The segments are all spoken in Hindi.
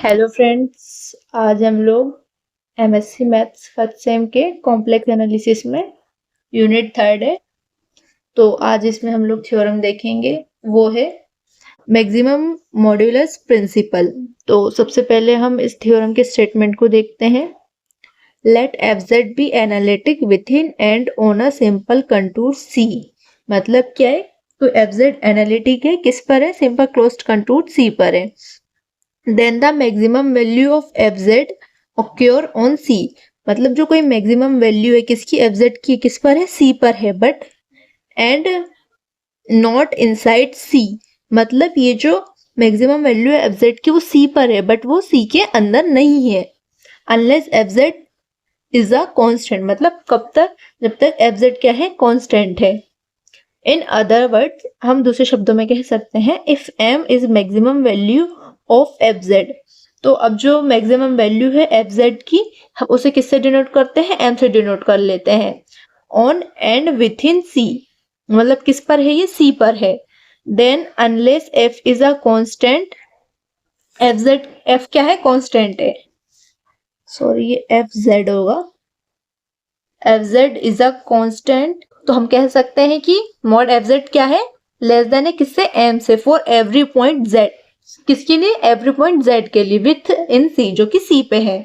हेलो फ्रेंड्स, आज हम लोग एमएससी मैथ्स फर्स्ट सेम के कॉम्प्लेक्स एनालिसिस में यूनिट 3 है। तो आज इसमें हम लोग थ्योरम देखेंगे, वो है मैक्सिमम मॉड्यूलस प्रिंसिपल। तो सबसे पहले हम इस थ्योरम के स्टेटमेंट को देखते हैं। Let f z be analytic within and on a simple contour C. मतलब क्या है? तो एफजेड एनालिटिक है, किस पर है? सिंपल क्लोज्ड कंटूर सी पर है। Then the maximum value of fz occur on c। मतलब जो कोई मैक्सिमम वैल्यू है किसकी? fz की किस पर है? c पर है, but and not inside c। मतलब ये जो मैक्सिमम वैल्यू है fz की वो c पर है, बट वो c के अंदर नहीं है। Unless fz is a constant. मतलब कब तक? जब तक fz क्या है? कांस्टेंट है। इन अदर वर्ड्स, हम दूसरे शब्दों में कह सकते हैं if m is maximum value of fz। तो अब जो मैक्सिमम वैल्यू है fz की, हम उसे किससे डिनोट करते हैं? m से डिनोट कर लेते हैं। On and within c, मतलब किस पर है? ये c पर है। Then unless f is a constant, f क्या है? कांस्टेंट है। सॉरी, ये fz होगा। fz इज अ कांस्टेंट, तो हम कह सकते हैं कि मॉड fz क्या है? लेस देन है किससे? m से। फॉर एवरी पॉइंट z, किसके लिए? एवरी पॉइंट z के लिए, विथ इन c, जो कि c पे है।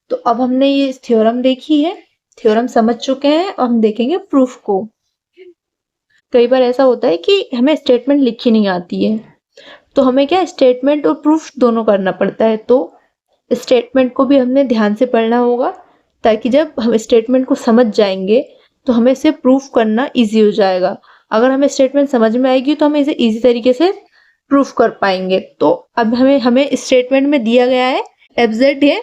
तो अब हमने ये थ्योरम देखी है, थ्योरम समझ चुके हैं, और हम देखेंगे प्रूफ को। कई बार ऐसा होता है कि हमें स्टेटमेंट लिखी नहीं आती है, तो हमें क्या, स्टेटमेंट और प्रूफ दोनों करना पड़ता है। तो स्टेटमेंट को भी हमने ध्यान से पढ़ना होगा, ताकि जब हम स्टेटमेंट को समझ जाएंगे तो हमें इसे प्रूफ करना इजी हो जाएगा। अगर हमें स्टेटमेंट समझ में आएगी तो हमें इसे इजी तरीके से प्रूफ कर पाएंगे। तो अब हमें स्टेटमेंट में दिया गया है एफजेड है,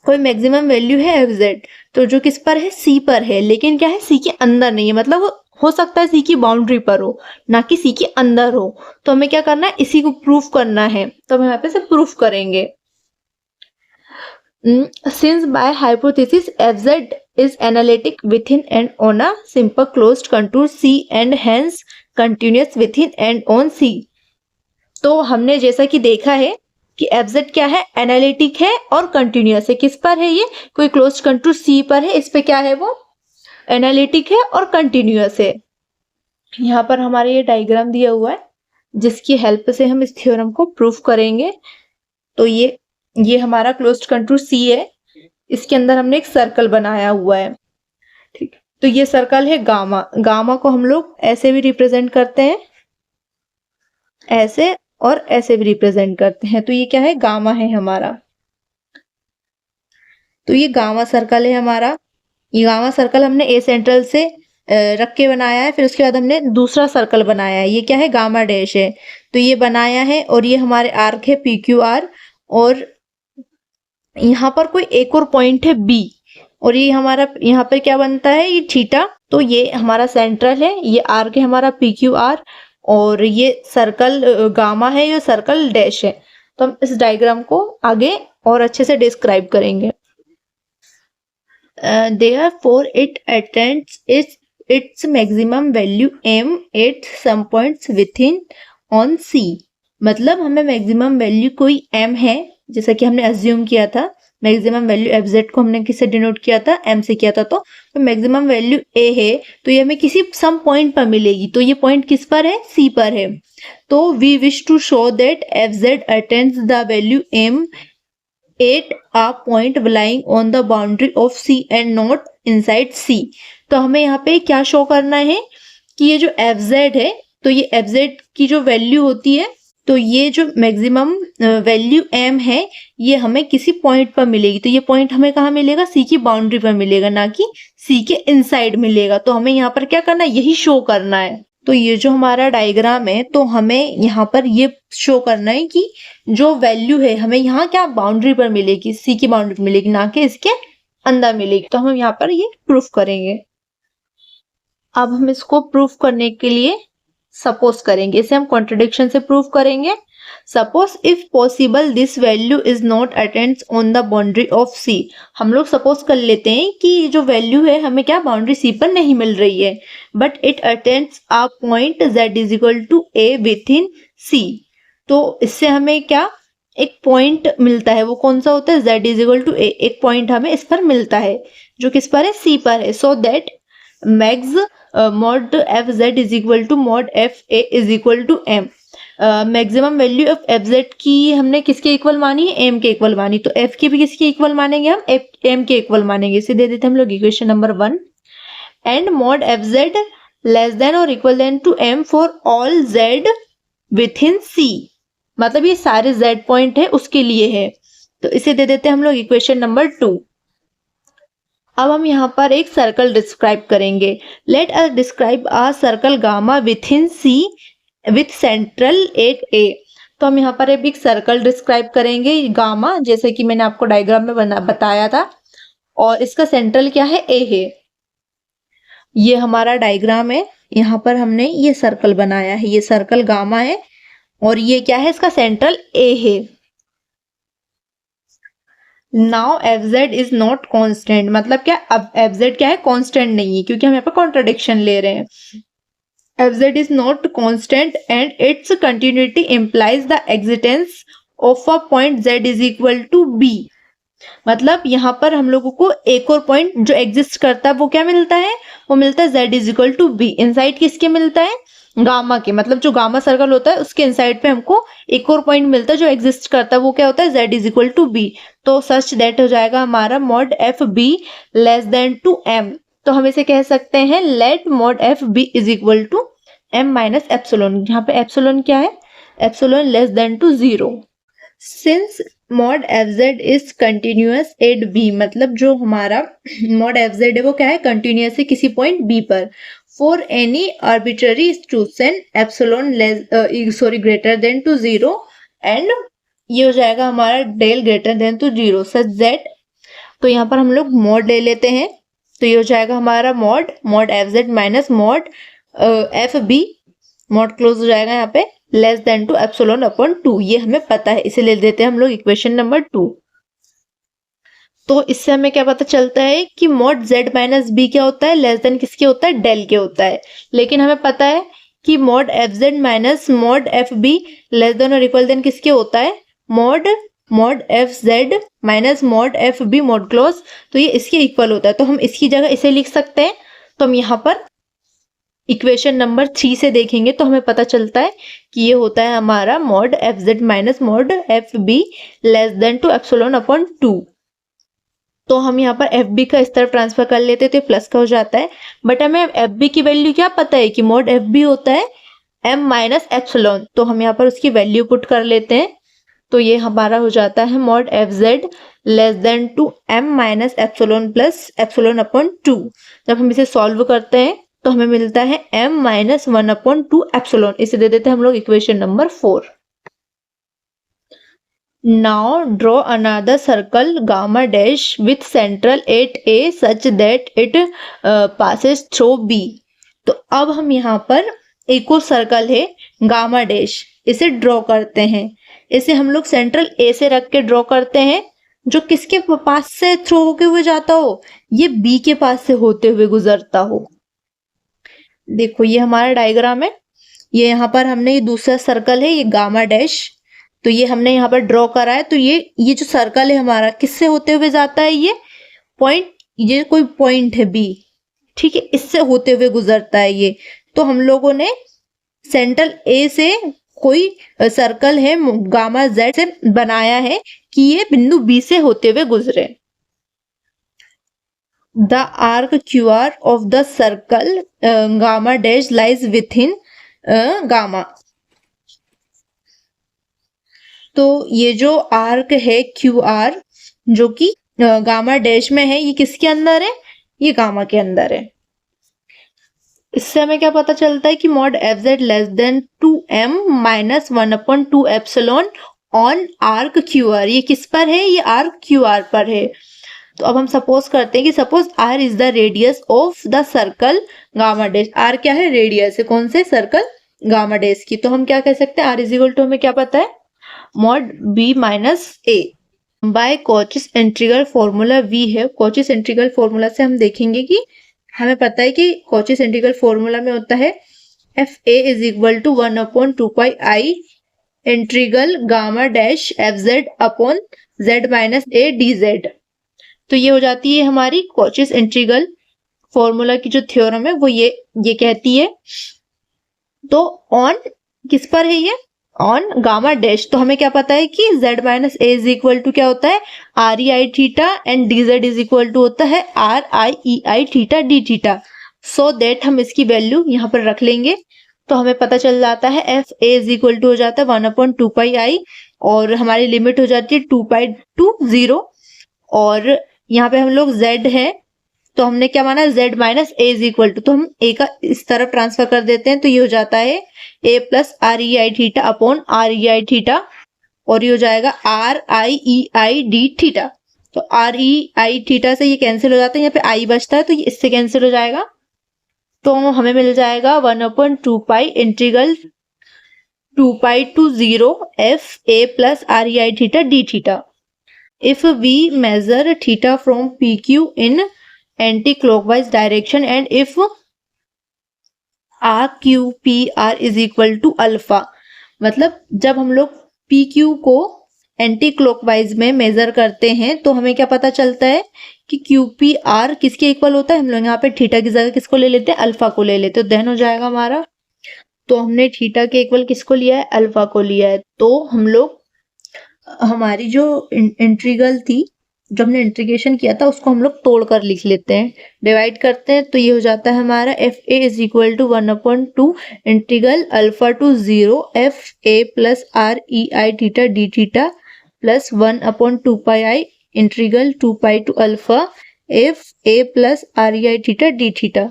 कोई मैक्सिमम वैल्यू है एफजेड, तो जो किस पर है? सी पर है, लेकिन क्या है? सी के अंदर नहीं है। मतलब वो हो सकता है सी की बाउंड्री पर हो, ना कि सी के अंदर हो। तो हमें क्या करना है? इसी को प्रूफ करना है, तो हम यहाँ पे से प्रूफ करेंगे। Since by hypothesis fz is analytic within and on a simple closed contour C and hence continuous within and on C। तो हमने जैसा कि देखा है कि fz क्या है? एनालिटिक है और कंटिन्यूअस है। किस पर है ये? कोई क्लोज्ड कंटूर C पर है, इस पे क्या है? वो एनालिटिक है और कंटिन्यूअस है। यहाँ पर हमारे ये डायग्राम दिया हुआ है, जिसकी हेल्प से हम इस थ्योरम को प्रूफ करेंगे। तो ये हमारा क्लोज्ड कंटूर C है, इसके अंदर हमने एक सर्कल बनाया हुआ है। ठीक, तो ये सर्कल है गामा। गामा को हम लोग ऐसे भी रिप्रेजेंट करते हैं, ऐसे और ऐसे भी रिप्रेजेंट करते हैं। तो ये क्या है? गामा है हमारा। तो ये गामा सर्कल है हमारा। ये गामा सर्कल हमने ए सेंट्रल से रख के बनाया है। फिर उसके बाद हमने दूसरा सर्कल बनाया है, ये क्या है? गामा डैश है। तो ये बनाया है, और ये हमारे आर्क है पी क्यू आर, और यहाँ पर कोई एक और पॉइंट है बी, और ये हमारा यहाँ पर क्या बनता है? ये थीटा। तो ये हमारा सेंट्रल है, ये आर्क है हमारा पी क्यू आर, और ये सर्कल गामा है, ये सर्कल डैश है। तो हम इस डायग्राम को आगे और अच्छे से डिस्क्राइब करेंगे। therefore it attains its maximum value m at some points within on c। मतलब हमें मैक्सिमम वैल्यू कोई m है, जैसा कि हमने अज्यूम किया था। मैक्सिमम वैल्यू fz को हमने किससे डिनोट किया था? m से किया था। तो मैक्सिमम वैल्यू a है, तो ये हमें किसी सम पॉइंट पर मिलेगी। तो ये पॉइंट किस पर है? c पर है। तो we wish to show that fz attains the value m at a point lying on the boundary of C and not inside C। तो हमें यहाँ पे क्या शो करना है कि ये जो fz है, तो ये fz की जो वैल्यू होती है, तो ये जो मैक्सिमम वैल्यू m है, ये हमें किसी पॉइंट पर मिलेगी। तो ये पॉइंट हमें कहाँ मिलेगा? C की बाउंड्री पर मिलेगा, ना कि C के इनसाइड मिलेगा। तो हमें यहाँ पर क्या करना है? यही शो करना है। तो ये जो हमारा डायग्राम है, तो हमें यहाँ पर ये शो करना है कि जो वैल्यू है हमें यहाँ क्या बाउंड्री पर मिलेगी? सी की बाउंड्री पर मिलेगी, ना कि इसके अंदर मिलेगी। तो हम यहाँ पर ये प्रूफ करेंगे। अब हम इसको प्रूफ करने के लिए सपोज करेंगे, इसे हम कॉन्ट्रडिक्शन से प्रूफ करेंगे। Suppose if possible this value is not attends on the boundary of C. हम लोग सपोज कर लेते हैं कि जो वैल्यू है हमें क्या बाउंड्री सी पर नहीं मिल रही है, but it attends a point z is equal to a within C. तो इससे हमें क्या एक पॉइंट मिलता है, वो कौन सा होता है, z is equal to a, एक पॉइंट हमें इस पर मिलता है जो किस पर है, c पर है। So that max mod f z is equal to mod f a is equal to m. Maximum value of f z की हमने किसके इक्वल मानी है, एम के इक्वल मानी, तो एफ की भी किसके इक्वल मानेंगे हम, एम के इक्वल मानेंगे। इसे दे देते हम लोग equation number 1। And mod f z less than और equal than to m for all z within C, मतलब ये सारे z पॉइंट है उसके लिए है, तो इसे दे देते हैं हम लोग इक्वेशन नंबर 2। अब हम यहाँ पर एक सर्कल डिस्क्राइब करेंगे। Let us describe a circle gamma within C with central at a. तो हम यहाँ पर एक सर्कल डिस्क्राइब करेंगे गामा, जैसे कि मैंने आपको डायग्राम में बताया था, और इसका सेंट्रल क्या है, ए है। ये हमारा डायग्राम है, यहाँ पर हमने ये सर्कल बनाया है, ये सर्कल गामा है और ये क्या है, इसका सेंट्रल ए है। Now F z is not constant, मतलब क्या, अब एफ जेड क्या है, कॉन्स्टेंट नहीं है, क्योंकि हम यहाँ पर कॉन्ट्रडिक्शन ले रहे हैं। F z is not constant and its continuity implies the existence of a point z is equal to b. मतलब यहाँ पर हम लोगों को एक और पॉइंट जो एग्जिस्ट करता है वो क्या मिलता है, वो मिलता है z इज इक्वल टू बी। इनसाइड किसके मिलता है, गामा के, मतलब जो गामा सर्कल होता है उसके इनसाइड पे हमको एक और पॉइंट मिलता है जो एग्जिस्ट करता है, वो क्या होता है, z इज इक्वल टू बी। तो सच दैट हो जाएगा हमारा mod f b less than to m. तो हम इसे कह सकते हैं let mod f b is equal to m minus epsilon. यहाँ पे एप्सिलॉन क्या है, epsilon less than to 0। Since mod f z is continuous at b, मतलब जो हमारा मॉड एफ जेड है वो क्या है, कंटिन्यूअस है किसी पॉइंट बी पर। For any arbitrary institution epsilon greater than to 0 and ये हो जाएगा हमारा del greater than to 0 such that. तो यहाँ पर हम लोग मॉड ले लेते हैं, तो ये हो जाएगा हमारा mod f z minus mod f b, mod close हो जाएगा यहाँ पे, less than to epsilon upon 2, ये हमें पता है, इसे ले लेते हैं हम लोग इक्वेशन नंबर 2। तो इससे हमें क्या पता चलता है कि मॉड z माइनस बी क्या होता है, लेस देन किसके होता है, डेल के होता है। लेकिन हमें पता है कि mod f z minus mod f b less than और इक्वल देन किसके होता है, mod f z minus mod f b mod close, तो ये इसके इक्वल होता है। तो हम इसकी जगह इसे लिख सकते हैं। तो हम यहाँ पर इक्वेशन नंबर 3 से देखेंगे तो हमें पता चलता है कि ये होता है हमारा mod f z minus mod f b less than to epsilon upon 2। तो हम यहाँ पर एफ बी का इस तरफ ट्रांसफर कर लेते हैं तो प्लस का हो जाता है, बट हमें एफ बी की वैल्यू क्या पता है कि मॉड एफ बी होता है एम माइनस एप्सिलॉन, तो हम यहाँ पर उसकी वैल्यू पुट कर लेते हैं। तो ये हमारा हो जाता है mod f z less than to m minus epsilon plus epsilon upon 2। जब हम इसे सॉल्व करते हैं तो हमें मिलता है m माइनस 1 अपॉन 2 एप्सिलॉन, इसे दे देते हैं हम लोग equation number 4। Now draw another circle gamma dash with central at a such that it passes through b. तो अब हम यहाँ पर एक और सर्कल है गामा डैश, इसे ड्रॉ करते हैं। इसे हम लोग सेंट्रल ए से रख के ड्रॉ करते हैं, जो किसके पास से थ्रू होके हुए जाता हो, ये बी के पास से होते हुए गुजरता हो। देखो ये हमारा डायग्राम है, ये यहाँ पर हमने ये दूसरा सर्कल है, ये गामा डैश, तो ये हमने यहाँ पर ड्रॉ करा है। तो ये जो सर्कल है हमारा किससे होते हुए जाता है, ये पॉइंट, ये कोई पॉइंट है बी, ठीक है, इससे होते हुए गुजरता है ये। तो हम लोगों ने सेंट्रल ए से कोई सर्कल है गामा जेड से बनाया है कि ये बिंदु बी से होते हुए गुजरे। The arc QR of the circle gamma dash lies within gamma। तो ये जो आर्क है QR जो कि गामा डैश में है, ये किसके अंदर है, ये गामा के अंदर है। इससे हमें क्या पता चलता है कि mod f z less than to m minus 1 upon 2 epsilon on arc QR। ये किस पर है, ये आर्क QR पर है। तो अब हम सपोज करते हैं कि suppose r is the radius of the circle gamma dash. r क्या है, रेडियस है, कौन से, सर्कल गामा डैश की। तो हम क्या कह सकते हैं, r इज इक्वल टू हमें क्या पता है, mod b minus a by Cauchy's integral formula v है। कॉचीस इंटीग्रल फॉर्मूला से हम देखेंगे कि हमें पता है कि कॉचीस इंटीग्रल फॉर्मूला में होता है f a is equal to 1 upon 2 pi i integral gamma dash f z upon z minus a d z. तो ये हो जाती है हमारी कॉचीज इंटीग्रल फॉर्मूला की जो थ्योरम है वो ये कहती है। तो ऑन किस पर है ये, ऑन गामा डैश। तो हमें क्या पता है कि z माइनस ए इज इक्वल टू क्या होता है r e i theta and d z is equal to होता है r i e i theta d theta. So that हम इसकी वैल्यू यहाँ पर रख लेंगे। तो हमें पता चल जाता है f a is equal to हो जाता है 1/2πi और हमारी लिमिट हो जाती है 2π to 0। और यहाँ पे हम लोग z है तो हमने क्या माना z माइनस ए इज इक्वल टू, तो हम a का इस तरफ ट्रांसफर कर देते हैं। तो ये हो जाता है a plus r e i theta upon are e i theta और ये हो जाएगा are i e I D theta. तो आर ई आई थीटा से ये कैंसिल हो जाता है, यहाँ पे आई बचता है तो ये इससे कैंसिल हो जाएगा। तो हमें मिल जाएगा 1/2π integral 2π to 0 f a plus r e i theta d theta. If we measure theta from pq in anti-clockwise direction and if r q p r is equal to alpha, मतलब जब हम लोग पी क्यू को एंटी क्लॉकवाइज में मेजर करते हैं तो हमें क्या पता चलता है कि क्यू पी आर किसके इक्वल होता है। हम लोग यहाँ पे थीटा की जगह किसको ले लेते हैं, अल्फा को ले लेते हैं। तो देन हो जाएगा हमारा, तो हमने थीटा के इक्वल किसको लिया है, अल्फा को लिया है। तो हम लोग हमारी जो इंटीग्रल थी, जो हमने इंटीग्रेशन किया था उसको हम लोग तोड़ कर लिख लेते हैं, डिवाइड करते हैं। तो ये हो जाता है हमारा f a is equal to 1/2 integral alpha to 0 f a plus r e i theta d theta plus 1/2πi integral 2π to alpha f a plus r e i theta d theta.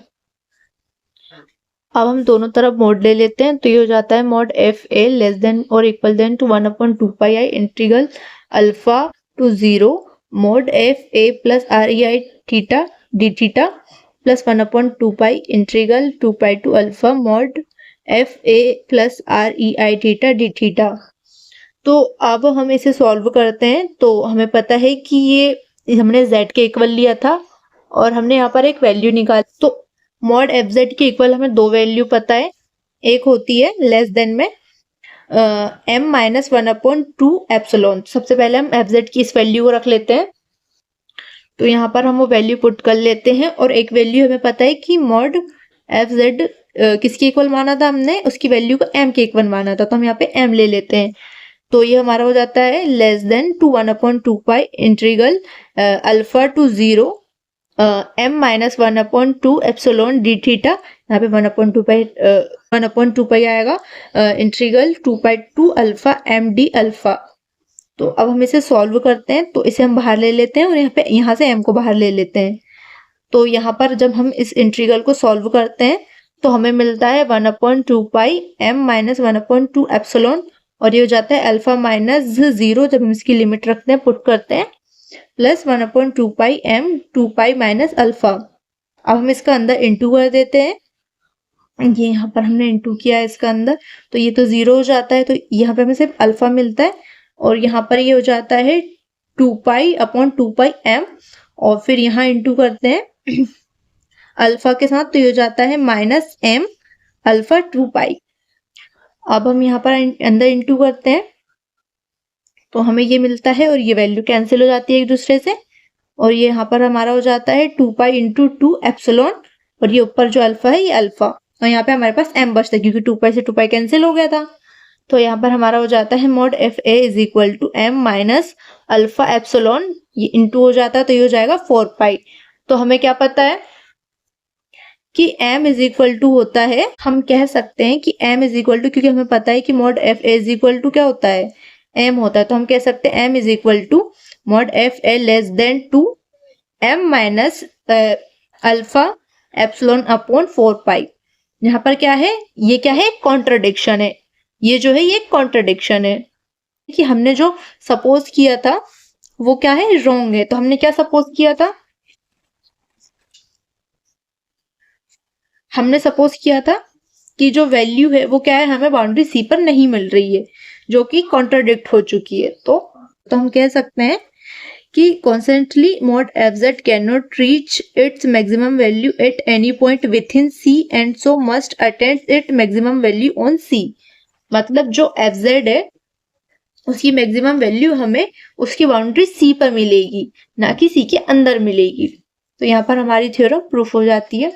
अब हम दोनों तरफ मॉड ले लेते हैं। तो ये हो जाता है mod f a less than और equal than to 1/2πi integral alpha to 0 mod f a plus r e i theta d theta plus 1/2π integral 2π to alpha mod f a plus r e i theta d theta. तो अब हम इसे सॉल्व करते हैं। तो हमें पता है कि ये हमने z के इक्वल लिया था और हमने यहाँ पर एक वैल्यू निकाली। तो मॉड एफ जेड के इक्वल हमें दो वैल्यू पता है, एक होती है लेस देन में m माइनस 1/2 एप्सिलॉन। सबसे पहले हम एफ जेड की इस वैल्यू को रख लेते हैं। तो यहाँ पर हम वो वैल्यू पुट कर लेते हैं और एक वैल्यू हमें पता है कि मॉड एफ जेड किसके इक्वल माना था, हमने उसकी वैल्यू को m के इक्वल माना था। तो हम यहाँ पे m ले लेते हैं। तो ये हमारा हो जाता है less than to 1/2π integral alpha to 0 m minus 1/2 epsilon d theta. यहाँ पे 1/2π आएगा integral 2π to alpha m d alpha. तो अब हम इसे सॉल्व करते हैं। तो इसे हम बाहर ले लेते हैं और यहाँ से m को बाहर ले लेते हैं। तो यहाँ पर जब हम इस इंटीग्रल को सॉल्व करते हैं तो हमें मिलता है 1/2π m माइनस 1/2 एप्सिलॉन और ये हो जाता है अल्फा माइनस 0 जब हम इसकी लिमिट रखते हैं पुट करते हैं प्लस 1/2π m 2π माइनस अल्फा। अब हम इसका अंदर इंटू कर देते हैं। ये यहाँ पर हमने इंटू किया है इसका अंदर, तो ये तो 0 हो जाता है। तो यहाँ पे हमें सिर्फ अल्फा मिलता है और यहाँ पर ये हो जाता है 2π/2π m और फिर यहाँ इंटू करते हैं अल्फा के साथ, तो ये हो जाता है माइनस m अल्फा 2π। अब हम यहाँ पर अंदर इंटू करते हैं तो हमें ये मिलता है और ये वैल्यू कैंसिल हो जाती है एक दूसरे से और ये यहाँ पर हमारा हो जाता है 2π इंटू 2 एप्सिलॉन और ये ऊपर जो अल्फा है ये अल्फा और यहाँ पे हमारे पास m बचता है क्योंकि 2π से 2π कैंसिल हो गया था। तो यहाँ पर हमारा हो जाता है mod f a is equal to m minus alpha epsilon, ये इंटू हो जाता है तो ये हो जाएगा 4π। तो हमें क्या पता है कि m इज इक्वल टू होता है, हम कह सकते हैं कि m इज इक्वल टू, क्योंकि हमें पता है कि mod f a is equal to क्या होता है, m होता है। तो हम कह सकते हैं m is equal to mod f a less than to m minus alpha epsilon upon 4π। यहाँ पर क्या है, ये क्या है, कॉन्ट्रडिक्शन है। ये जो है ये कॉन्ट्रडिक्शन है कि हमने जो सपोज किया था वो क्या है, रॉन्ग है। तो हमने क्या सपोज किया था, हमने सपोज किया था कि जो वैल्यू है वो क्या है, हमें बाउंड्री सी पर नहीं मिल रही है, जो कि कॉन्ट्राडिक्ट हो चुकी है। तो हम कह सकते हैं कि constantly mod f z can not reach its maximum value at any point within C and so must attend it maximum value on C. मतलब जो एफ जेड है उसकी मैक्सिमम वैल्यू हमें उसकी बाउंड्री सी पर मिलेगी, ना कि सी के अंदर मिलेगी। तो यहाँ पर हमारी थ्योरम प्रूफ हो जाती है।